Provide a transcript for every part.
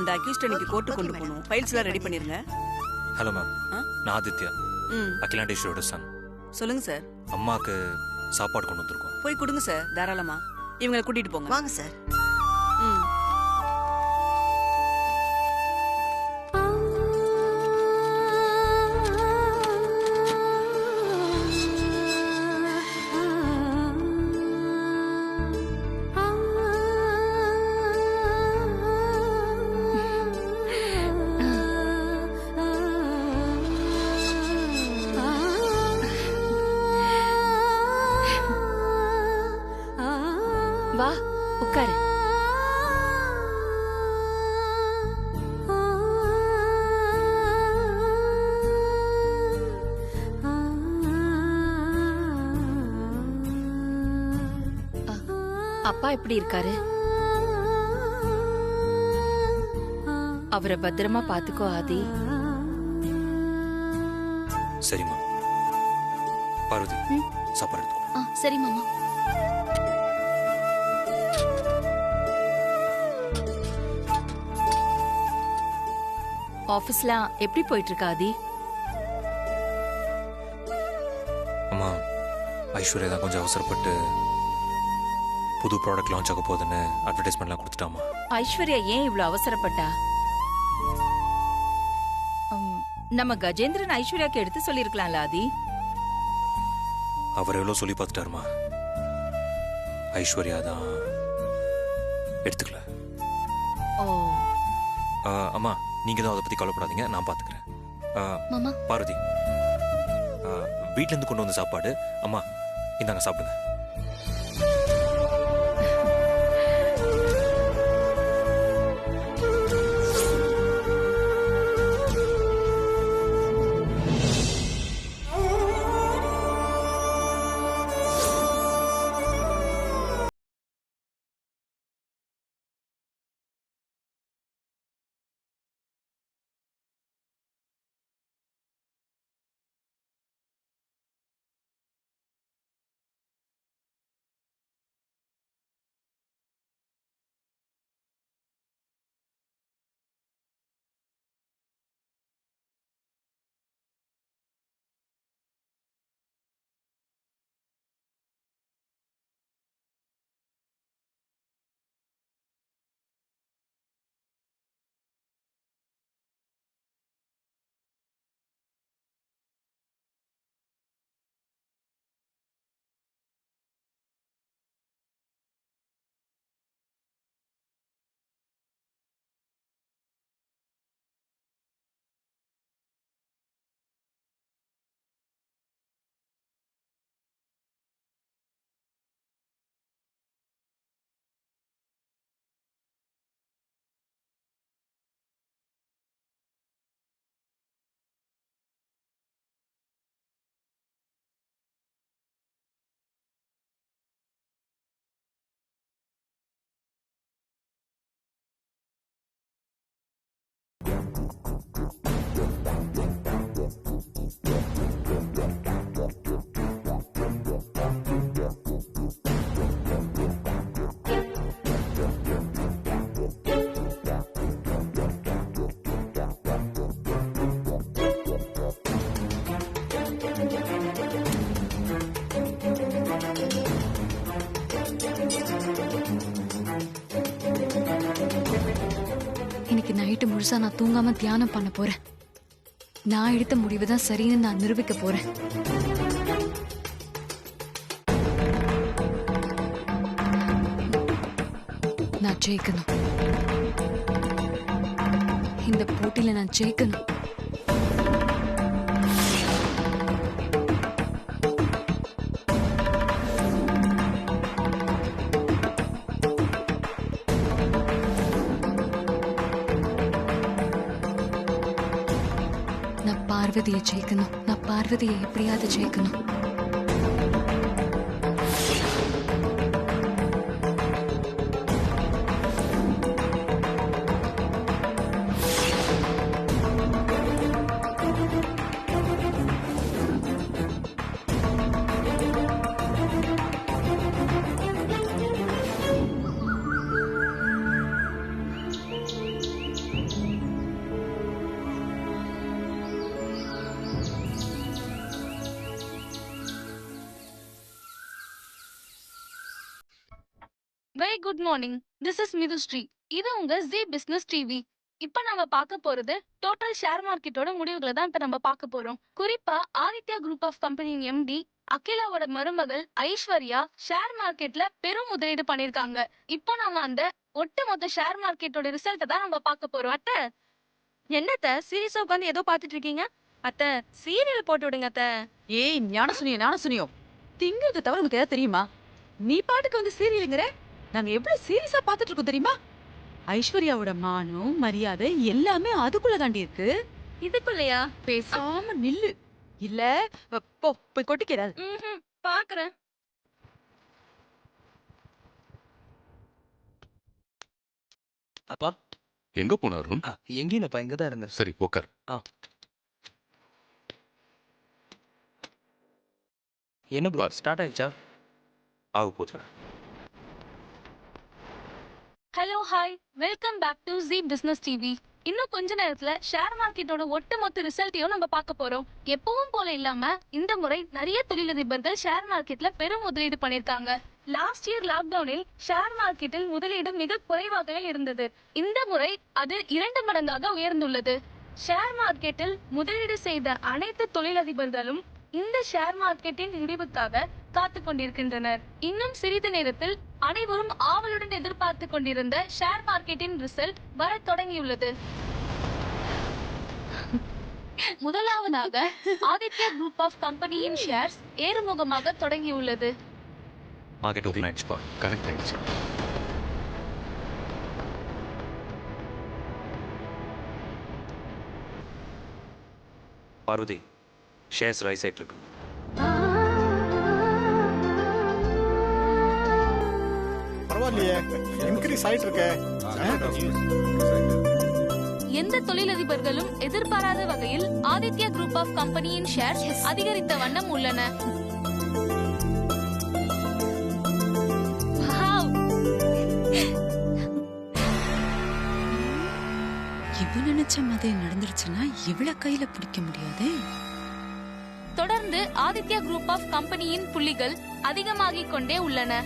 அந்த அக்யூஸ்ட் இன்னைக்கு கோர்ட்டு கொண்டு போகணும். ஃபைல்ஸ் எல்லாம் ரெடி பண்ணிருங்க. ஹலோ மேம், நான் ஆதித்யா, அகிலாண்டேஸ்வரோட சன். சொல்லுங்க சார். அம்மாக்கு சாப்பாடு கொண்டு வந்திருக்கோம். போய் கொடுங்க சார், தாராளமா. இவங்களை கூட்டிட்டு போங்க. வாங்க சார். வா உட்காரு. அப்பா எப்படி இருக்காரு? அவரை பத்திரமா பாத்துக்கோ ஆதி. சரிம்மா. பார்வதி, சாப்பாடு எடுத்துக்கோ. சரி மாமா. ஆபீஸ்லாம் எப்படி போயிட்டு இருக்கா ஆதி? அம்மா, ஐஸ்வர்யா தான் கொஞ்சம் அவசரப்பட்டு புது ப்ராடக்ட் லான்ச் ஆக போகுதுன்னு அட்வர்டைஸ்மெண்ட்லாம் கொடுத்துட்டாமா. ஐஸ்வர்யா ஏன் இவ்வளவு அவசரப்பட்டா? நம்ம கஜேந்திரன் ஐஸ்வர்யாக்கு எடுத்து சொல்லிருக்கலாம்ல ஆதி. அவர் எவ்வளோ சொல்லி பார்த்துட்டாருமா, ஐஸ்வர்யா தான் எடுத்துக்கல. ஓ அம்மா, நீங்க தான் அதை பத்தி கவலைப்படாதீங்க, நான் பாத்துக்கிறேன். மாமா. பார்வதி, வீட்ல இருந்து கொண்டு வந்த சாப்பாடு. அம்மா, இந்தாங்க சாப்பிடுங்க. இன்னைக்கு நைட்டு முழுசா நான் தூங்காம தியானம் பண்ண போறேன். நான் எடுத்த முடிவு தான் சரின்னு நான் நிரூபிக்க போறேன். நான் ஜெயிக்கணும். இந்த போட்டியில நான் ஜெயிக்கணும். நான் பார்வதியை ஜெயிக்கணும். நான் பார்வதியை எப்படியாவது ஜெயிக்கணும். Very good morning. This is Mithushree. இது உங்க ஜி பிசினஸ் டிவி. இப்ப நம்ம பார்க்க போறது டோட்டல் ஷேர் மார்க்கெட்டோட முடிவுகளை தான் இப்ப நம்ம பார்க்க போறோம். குறிப்பா ஆதித்யா குரூப் ஆஃப் கம்பெனியின் எம்டி அகிலாவோட மருமகள் ஐஸ்வர்யா ஷேர் மார்க்கெட்ல பெரும் முதலீடு பண்ணிருக்காங்க. இப்போ நாம அந்த ஒட்டுமொத்த ஷேர் மார்க்கெட்டோட ரிசல்ட்டை தான் நம்ம பார்க்க போறோம். அத்தை, என்னத்த சீரியஸா உட்காந்து ஏதோ பாத்துட்டு இருக்கீங்க? அத்தை, சீரியல் போட்டு விடுங்க அத்தை. ஏய் ஞானசுனியோ திங்கிறது தவிர உனக்கு ஏதாவது தெரியுமா? நீ பாட்டுக்கு வந்து சீரியலுங்கிற. நாங்க எவ்வளவு சீரியஸா பாத்துட்டு இருக்கோம் தெரியுமா? ஐஸ்வர்யாவோட மானம் மரியாதை எல்லாமே அதுக்குள்ள தாண்டி இருக்கு. இதுக்குள்ளயா? பேசாம நில்லு. இல்ல போய் கொட்டிக்கிறாது. பாக்குறேன். அப்பா எங்க போன அருண்? எங்கேயும் இல்லப்பா, இங்கதான் இருந்தேன். சரி உட்கார். என்ன ப்ரோ ஸ்டார்ட் ஆயிடுச்சா? ஆக போச்சு. Hello hi, welcome back to Zee Business TV. இன்னும் கொஞ்ச நேரத்துல ஷேர் மார்க்கெட்டோட ஒட்டுமொத்த ரிசல்ட்டையும் நம்ம பார்க்க போறோம். எப்பவும் போல இல்லாம இந்த முறை நிறைய தொழிலதிபர்கள் ஷேர் மார்க்கெட்ல பெரும் முதலீடு பண்ணிருக்காங்க. லாஸ்ட் இயர் லாக்டவுனில் ஷேர் மார்க்கெட்டில் முதலீடு மிக குறைவாகவே இருந்தது. இந்த முறை அது 2 மடங்காக உயர்ந்துள்ளது. ஷேர் மார்க்கெட்டில் முதலீடு செய்த அனைத்து தொழிலதிபர்களும் இந்த ஷேர் மார்க்கெட்டின் முடிவுக்காக காத்துக் கொண்டிருக்கின்றனர். இன்னும் சிறிது நேரத்தில் அனைவரும் ஆவலுடன் எதிர்பார்த்து கொண்டிருந்த ஷேர் மார்க்கெட்டின் ரிசல்ட் வர தொடங்கியுள்ளது. முதலாவதாக ஆதித்யா குரூப் ஆஃப் கம்பெனியின் ஷேர்ஸ் ஏறுமுகமாக தொடங்கியுள்ளது. Market open ஆயிடுச்சுப்பா. கரெக்ட் ஆயிடுச்சு. பார்வதி, ஷேர்ஸ் ரைஸ் ஆயிட்டு இருக்கு. பரவாயில்லையே, இன்க்ரீஸ் ஆயிட்டு இருக்க. எந்த தொழிலதிபர்களும் எதிர்பாராத வகையில் ஆதித்யா குரூப் ஆஃப் கம்பெனியின் ஷேர்ஸ் அதிகரித்த வண்ணம் உள்ளன. இவ நினைச்ச மாதிரி நடந்துருச்சுன்னா இவள கையில பிடிக்க முடியாதே. தொடர்ந்து ஆதித்யா குரூப் ஆஃப் கம்பெனியின் புள்ளிகள் அதிகமாகிக் கொண்டே உள்ளன.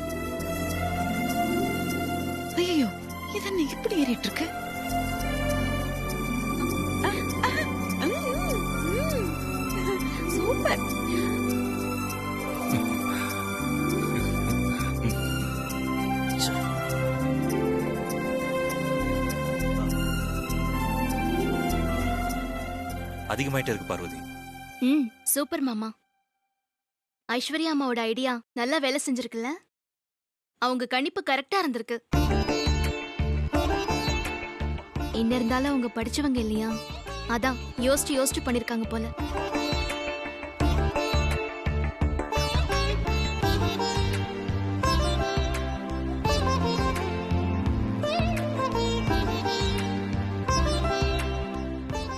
ஐயோ, இதென்ன இப்படி ஏறிட்டு இருக்கு? சூப்பர். அதிகமாயிட்டே இருக்கு பார்வதி. சூப்பர் மாமா. ஐஸ்வர்யா அம்மாவோட ஐடியா நல்லா வேலை செஞ்சிருக்குல்ல. அவங்க கணிப்பு கரெக்டா இருந்திருக்கு. என்ன இருந்தாலும் அவங்க படிச்சவங்க இல்லையா, அதான் யோசிச்சு பண்ணிருக்காங்க போல.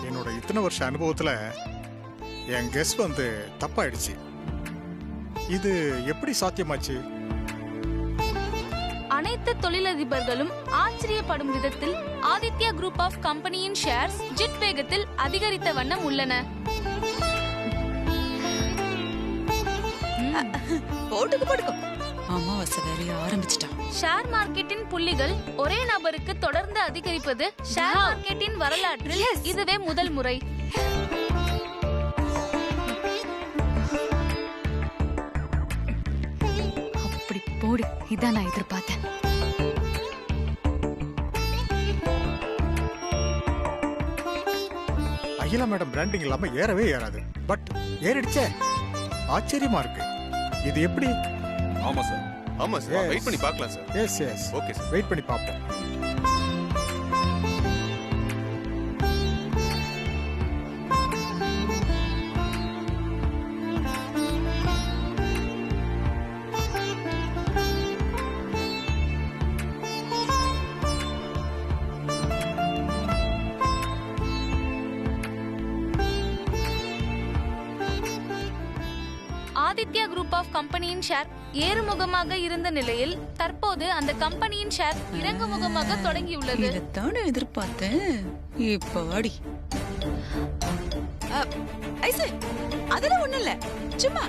என்னோட இத்தனை வருஷ அனுபவத்துல என் கெஸ் வந்து தப்பாயிடுச்சு. இது எப்படி சாத்தியமாச்சு? அனைத்து தொழிலதிபர்களும் ஆச்சரியப்படும் விதத்தில் ஆதித்யா குரூப் ஆஃப் கம்பெனியின் ஷேர்ஸ் ஜெட் வேகத்தில் அதிகரித்த வண்ணம் உள்ளன. போட்டுக்கோ. அமாவாசை வேலைய ஆரம்பிச்சிட்டான். ஷேர் மார்க்கெட்டின் புள்ளிகள் ஒரே நபருக்கு தொடர்ந்து அதிகரிப்பது ஷேர் மார்க்கெட்டின் வரலாற்றில் இதுவே முதல் முறை. அப்படி போடு, இதான் நான் எதிர்பார்த்தேன். அகிலா மேடம் பிராண்டிங் இல்லாம ஏறவே ஏறாது. பட் ஏறிடுச்சே, ஆச்சரியமா இருக்கு. இது எப்படி? ஆமா சார். ஆமா சார். வெயிட் பண்ணி பார்க்கலாம் sir. Yes okay sir. Wait பண்ணி பார்ப்போம். ஆதித்யா குரூப் ஆஃப் கம்பெனியின் ஷேர் ஏறுமுகமாக இருந்த நிலையில் தற்போது அந்த கம்பெனியின் ஷேர் இறங்குமுகமாக தொடங்கியுள்ளது. இதைத்தானே எதிர்பார்த்தேன். இப்பாடி ஐசு, அதெல்லாம் ஒண்ணு இல்ல. சும்மா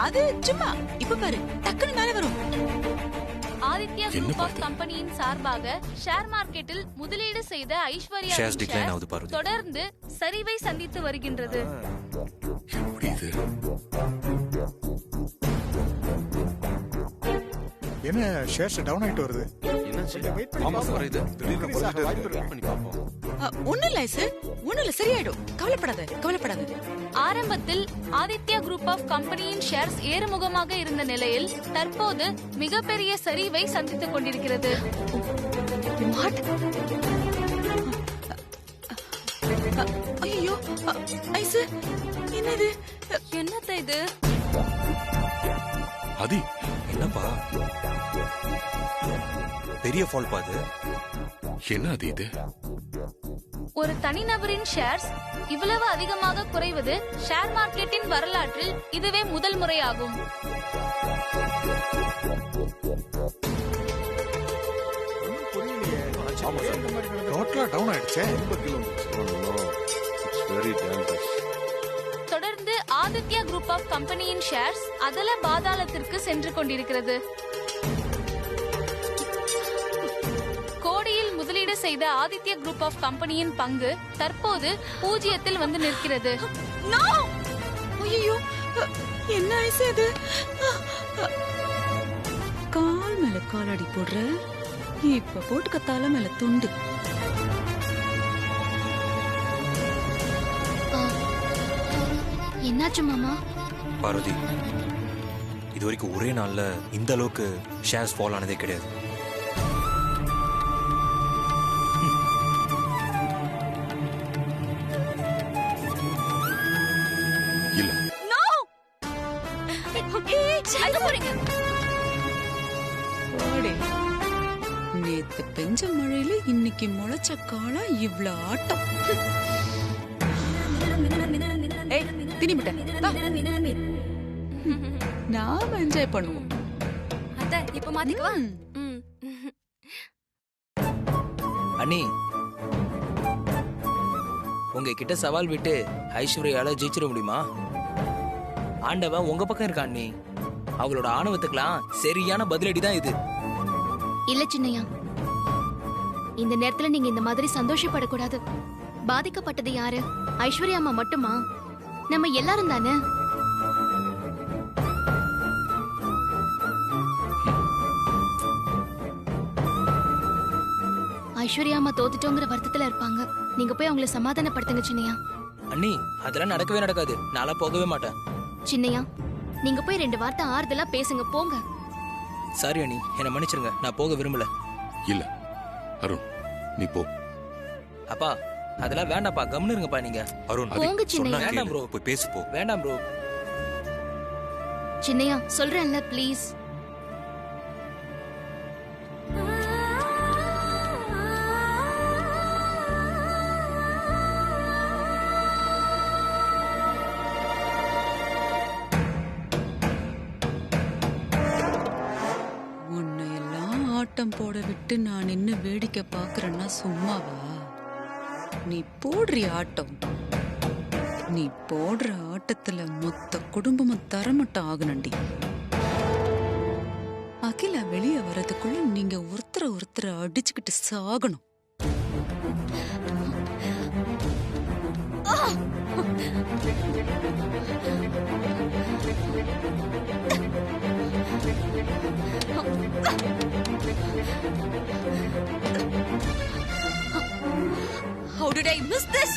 அது சும்மா. இப்ப பாரு, டக்குன்னு மேல வரும். ஆதித்யா குரூப் ஆஃப் கம்பெனியின் சார்பாக ஷேர் மார்க்கெட்டில் முதலீடு செய்த ஐஸ்வர்யா ஷேர்ஸ் டிக்ளைன் ஆகுது பார்வதி. தொடர்ந்து சரிவை சந்தித்து வருகின்றது. என்ன ஷேர்ஸ் டவுன் ஆயிட்டு வருது? ஆமா சார், இது திடீர்னு குறைஞ்சிட்டே இருக்கு. வெயிட் பண்ணி பார்ப்போம். ஒண்ணும் இல்ல சார், ஒண்ணும் இல்ல, சரியாயிடும். கவலைப்படாத. ஆரம்பத்தில் ஆதித்யா குரூப் ஆஃப் கம்பெனியின் ஷேர்ஸ் ஏறுமுகமாக இருந்த நிலையில் தற்போது மிகப்பெரிய சரிவை சந்தித்துக் கொண்டிருக்கிறது. ஐயோ ஐசு, என்னது? என்னத்த இது? அதி என்னப்பா பெரிய ஃபால் பாது? என்ன அது இது? ஒரு தனிநபரின் ஷேர்ஸ் இவ்வளவு அதிகமாக குறைவது ஷேர் மார்க்கெட்டின் வரலாற்றில் இதுவே முதல் முறையாகும். டோட்டலா டவுன் ஆயிடுச்சே. தொடர்ந்து ஆதித்யா குரூப் ஆஃப் கம்பெனியின் ஷேர்ஸ் அதல பாதாளத்திற்கு சென்று கொண்டிருக்கிறது. கோடியில் முதலீடு செய்த ஆதித்யா குரூப் ஆஃப் கம்பெனியின் பங்கு தற்போது 0த்தில் வந்து நிற்கிறது. ஐயோ, என்ன ஐசு இது? கால் மேல காலடி போடுற, இப்ப போட்டுக்க தலை மேல துண்டு. என்னாச்சு மாமா? பார்வதி, இது வரைக்கும் ஒரே நாள்ல இந்த அளவுக்கு ஷேர்ஸ் ஃபால் ஆனதே கிடையாது. இல்ல நேத்து பெஞ்ச மழையில இன்னைக்கு முளைச்ச காலம் இவ்ளோ ஆட்டம். நாம என்ஜாய் பண்ணுவோம். இப்ப மாத்திக்குவா? அண்ணி, உங்ககிட்ட சவால் விட்டு ஐஸ்வர்யால ஜெயிச்சிட முடியுமா? ஆண்டவன் உங்க பக்கம் இருக்கா அண்ணி. அவளோட ஆணவத்துக்கெல்லாம் சரியான பதிலடி தான் இது. இல்ல சின்னையா, இந்த நேரத்துல நீங்க இந்த மாதிரி சந்தோஷப்படக்கூடாது. பாதிக்கப்பட்டது யாரு? ஐஸ்வர்யா அம்மா மட்டுமா? நம்ம எல்லாரும் தானே. ஐஸ்வர்யா அம்மா தோத்துட்டோங்கிற வருத்தத்துல இருப்பாங்க. நீங்க போய் அவங்களை சமாதானப்படுத்துங்க சின்னையா. அண்ணி, அதெல்லாம் நடக்கவே நடக்காது. நான்லாம் போகவே மாட்டேன். சின்னையா, நீங்க போய் 2 வார்த்தை ஆறுதலா பேசுங்க, போங்க. சாரி அண்ணி, என்ன மன்னிச்சிருங்க. நான் போக விரும்பல. இல்ல அருண், நீ போ. அப்பா, அதெல்லாம் வேண்டாம்ப்பா. கம்னு இருங்கப்பா நீங்க. அருண், போங்க சின்னையா. வேண்டாம் ப்ரோ. போய் பேசு போ. வேண்டாம் ப்ரோ. சின்னையா, சொல்றேன்ல ப்ளீஸ். உன்னையெல்லாம் ஆட்டம் போட விட்டு நான் என்ன வேடிக்கை பாக்குறேன்னா சும்மாவா? நீ போடுற ஆட்டம், நீ போடுற ஆட்டத்துல மொத்த குடும்பமும் தரமட்டம் ஆகணுண்டி. அகிலா வெளியே வர்றதுக்குள்ள நீங்க ஒருத்தரை அடிச்சுக்கிட்டு சாகணும். How did I miss this?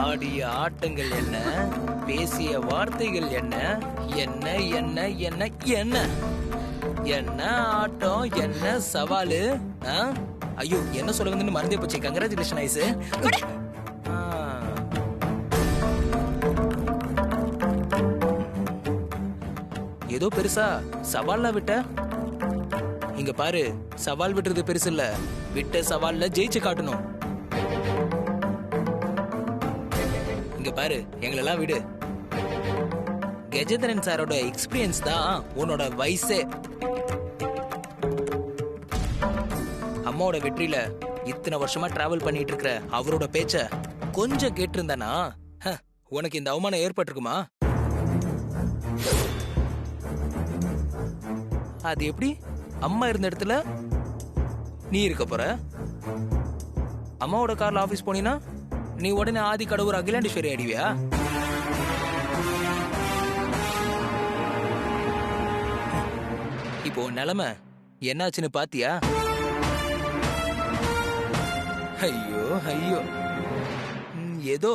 ஆடிய ஆட்டங்கள் என்ன, பேசிய வார்த்தைகள் என்ன, என்ன என்ன என்ன என்ன என்ன ஆட்டம், என்ன சவாலு? ஐயோ, என்ன சொல்ல வந்து மறந்தே போச்சு. Congratulations. ஏதோ பெருசா சவால்லாம் விட்ட. இங்க பாரு, சவால் விட்டுறது பெருசு இல்ல, விட்ட சவால்ல ஜெயிச்சு காட்டணும். இங்க பாரு, எங்களெல்லாம் விடு. கஜேந்திரன் சாரோட எக்ஸ்பீரியன்ஸ் தான் உன்னோட வயசே. அம்மாவோட வெற்றியில இத்தனை வருஷமா டிராவல் பண்ணிட்டு இருக்கிற அவரோட பேச்ச கொஞ்சம் கேட்டிருந்தானா உனக்கு இந்த அவமானம் ஏற்பட்டிருக்குமா? அது எப்படி? அம்மா இருந்த இடத்துல நீ இருக்க போற? அம்மாவோட கார்ல ஆபீஸ் போனீனா நீ உடனே ஆதி கடவுர் அகிலாண்டேஸ்வரி அடிவியா? இப்போ நிலைமை என்னாச்சுன்னு பாத்தியா? ஐயோ ஐயோ, ஏதோ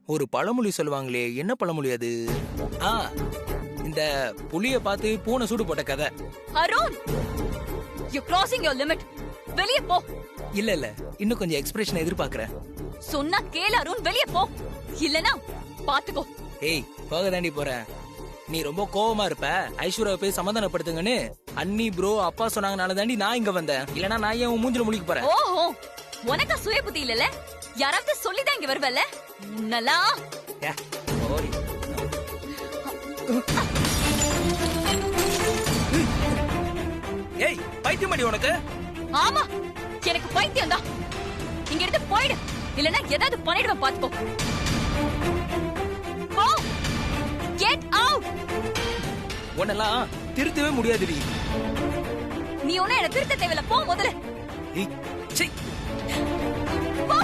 ஒரு பழமொழி சொல்லுவாங்களே, என்ன பழமொழி அது? இந்த புலிய பார்த்து பூனை சூடு போட்ட கதை. Arun, you crossing your limit. வெளிய போ. இல்ல இன்னும் கொஞ்சம் எக்ஸ்பிரஷன் எதிர்பார்க்கறேன். சொன்னா கேளு அருண், வெளிய போ. இல்லனா பாத்துக்கோ. ஏய், போக தாண்டி போறேன். நீ ரொம்ப கோவமா இருப்ப. ஐஸ்வர்யா போய் சமாதானப்படுத்துங்கன்னு அண்ணி ப்ரோ அப்பா சொன்னாங்கனால தாண்டி நான் இங்க வந்தேன். இல்லனா நான் ஏன் மூஞ்சில முழிக்க போறேன்? ஓஹோ, உனக்கு சுய புத்தி இல்லல? யாராவது சொல்லிதான் இங்க வருவல்ல? நல்லா ஏய், பைத்தியமாடி உனக்கு? ஆமா, எனக்கு பைத்தியம் தான். இங்க இருந்து போயிடு, இல்லனா ஏதாவது பண்ணிடுவேன் பாத்துக்கோ. போ, கெட் அவுட். உன்னெல்லாம் திருத்தவே முடியாதுடி. நீ ஒண்ணு என்ன திருத்த தேவையில்ல, போ முதல்ல. சீ, போ.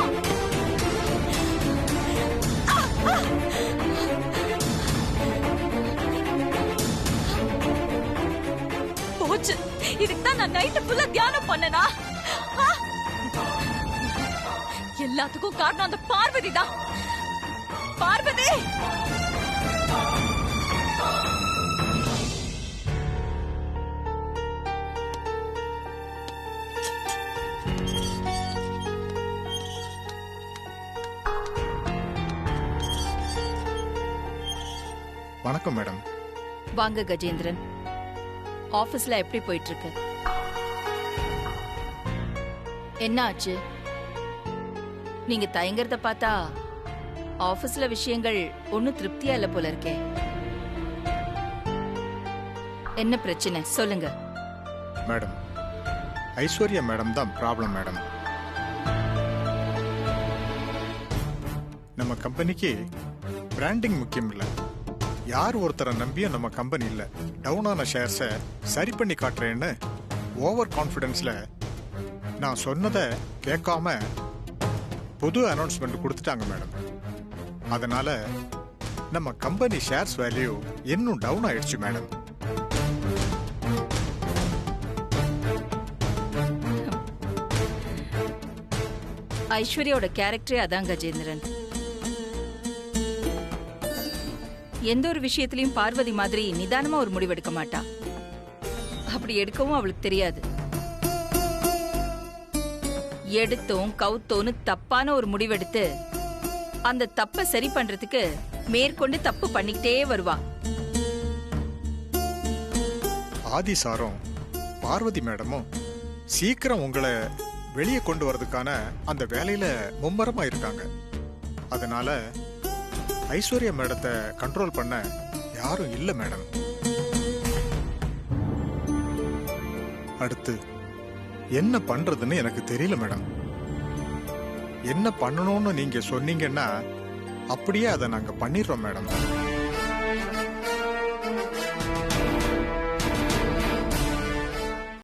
போச்சு, இதுக்கு தான் நான் நைட்டு ஃபுல்லா தியானம் பண்ணனா? எல்லாத்துக்கும் காரணம் அந்த பார்வதி தான். பார்வதி, வணக்கம் மேடம். வாங்க கஜேந்திரன். ஆபீஸ்ல எப்படி போயிட்டு இருக்கு? என்ன ஆச்சு? நீங்க தயங்கறத பார்த்தா ஆபீஸ்ல விஷயங்கள் ஒன்னும் திருப்தியா இல்ல போல இருக்கே. என்ன பிரச்சனை சொல்லுங்க. மேடம், ஐஸ்வர்யா மேடம் தான் ப்ராப்ளம் மேடம். நம்ம கம்பெனிக்கு பிராண்டிங் முக்கியம் இல்லை. யார் ஒருத்தரை நம்பியும் நம்ம கம்பெனி இல்லை. டவுனான ஷேர்ஸை சரி பண்ணி காட்டுறேன்னு ஓவர் கான்ஃபிடென்ஸ்ல நான் சொன்னதை கேட்காம புது அனௌன்ஸ்மெண்ட் கொடுத்துட்டாங்க மேடம். அதனால நம்ம கம்பெனி ஷேர்ஸ் வேல்யூ இன்னும் டவுன் ஆயிடுச்சு மேடம். ஐஸ்வர்யாவோட கேரக்டரே அதான் கஜேந்திரன். எந்த ஒரு விஷயத்திலையும் பார்வதி மாதிரி நிதானமா ஒரு முடிவெடுக்க மாட்டா. அப்படி எடுக்கவும் அவளுக்கு தெரியாது. எடுத்தோம் கவுத்தோன்னு தப்பான ஒரு முடிவெடுத்து அந்த தப்ப சரி பண்றதுக்கு மேற்கொண்டு தப்பு பண்ணிக்கிட்டே வருவா. ஆதி சாரும் பார்வதி மேடமும் சீக்கிரம் உங்களை வெளியே கொண்டு வரதுக்கான அந்த வேலையில மும்மரமா இருக்காங்க. அதனால ஐஸ்வர்யா மேடத்தை கண்ட்ரோல் பண்ண யாரும் இல்லை மேடம். அடுத்து என்ன பண்றதுன்னு எனக்கு தெரியல மேடம். என்ன பண்ணணும்னு நீங்க சொன்னீங்கன்னா அப்படியே அதை நாங்க பண்ணிடுறோம் மேடம்.